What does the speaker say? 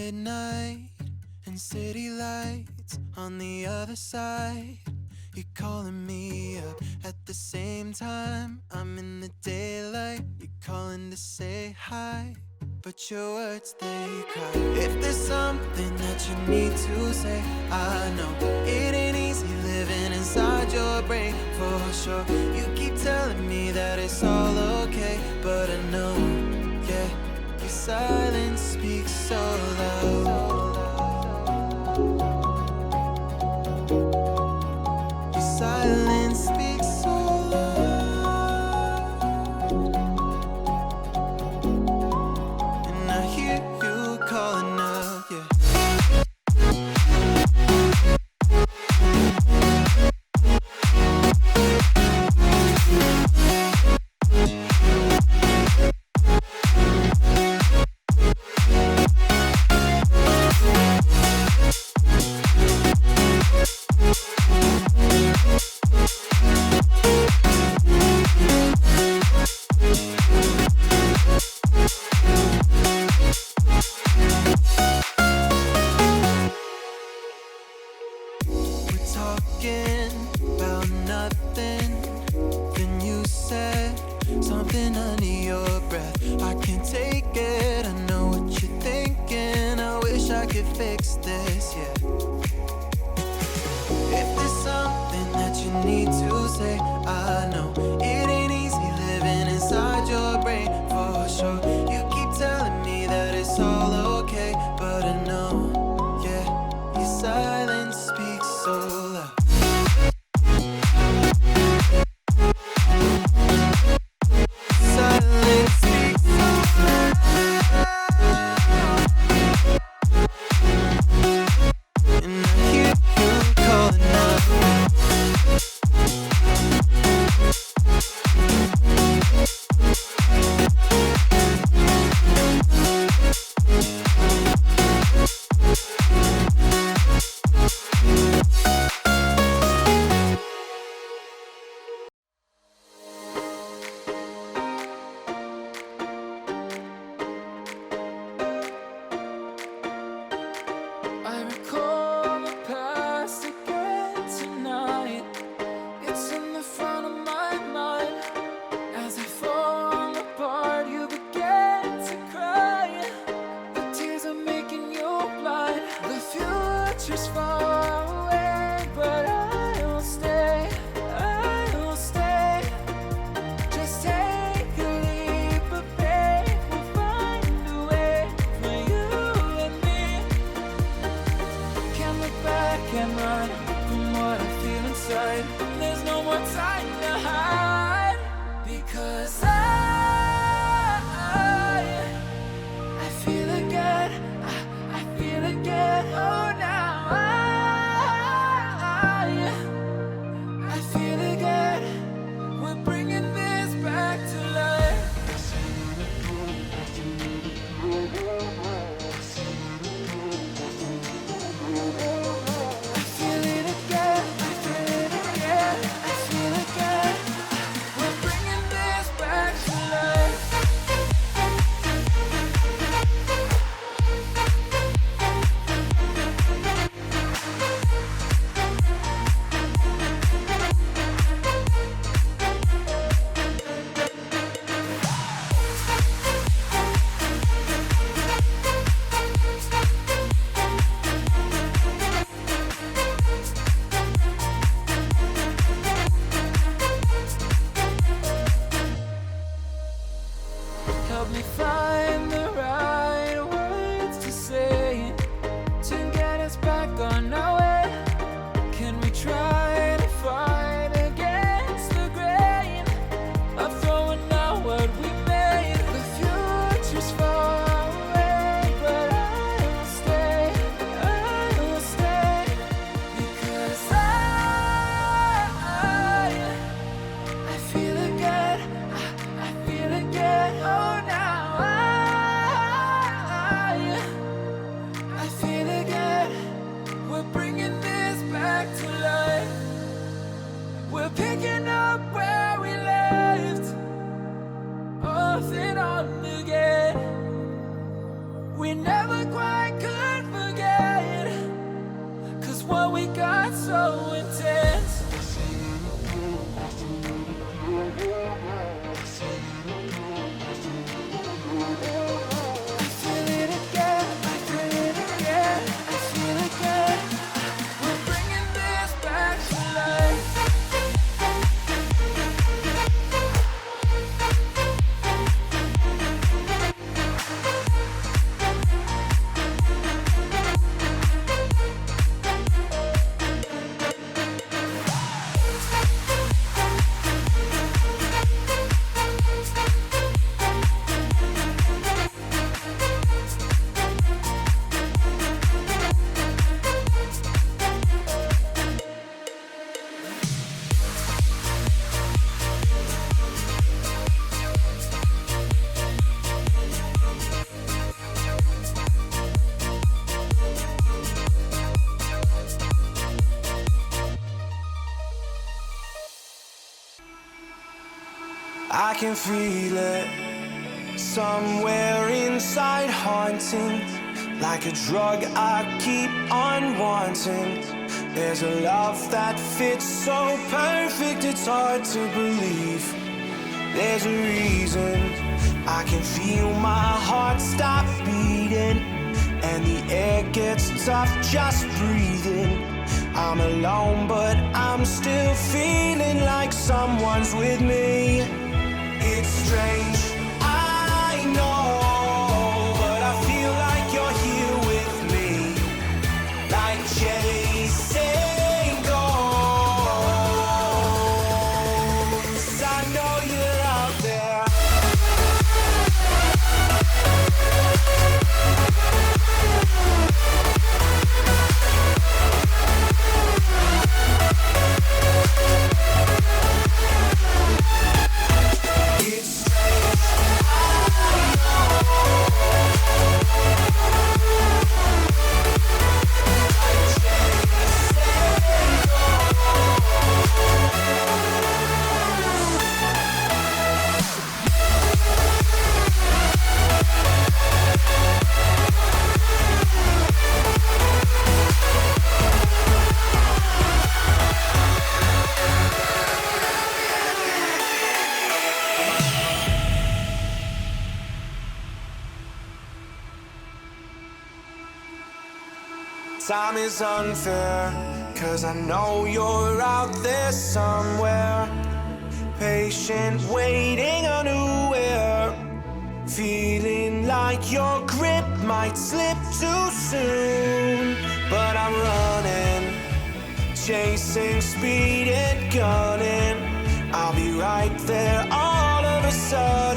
midnight and city lights on the other side. You're calling me up at the same time. I'm in the daylight. You're calling to say hi, but your words, they cry. If there's something that you need to say, I know it ain't easy living inside your brain, for sure. You keep telling me that it's all okay, but I know, yeah, your silence speaks so loud. Your silence speaks so loud, and I hear you calling out, yeah. Talking about nothing, then you said something under your breath. I can't take it, I know what you're thinking. I wish I could fix this, yeah. If there's something that you need to say, I know it ain't easy living inside your brain, for sure. You keep telling me that it's all okay, but I know, yeah, your silence speaks so loud. Silence speaks so loud, and I hear you calling out. I recall the past again tonight. It's in the front of my mind. As I fall apart, you begin to cry. The tears are making you blind. The future's far away, but I will stay. I will stay. Just take a leap of faith. We'll find a way for you and me. Can't look back and run from what I feel inside. There's no more time to hide, because I feel again. I feel again. Oh, now I feel again. We're bringing this back to life. I feel it again. I feel it again. I feel again. We're bringing this back to life. Help me find the right words to say to get us back on our way. Can we try to fight against the grain of throwing out what we made? The future's far away, but I will stay. I will stay, because I feel again. I feel again. Oh, now I can feel it somewhere inside, haunting. Like a drug I keep on wanting. There's a love that fits so perfect, it's hard to believe. There's a reason I can feel my heart stop beating, and the air gets tough just breathing. I'm alone but I'm still feeling like someone's with me. It's strange, I know, but I feel like you're here with me. Like chasing ghosts, I know you're out there. Time is unfair, 'cause I know you're out there somewhere, patient, waiting unaware, feeling like your grip might slip too soon. But I'm running, chasing speed and gunning. I'll be right there all of a sudden.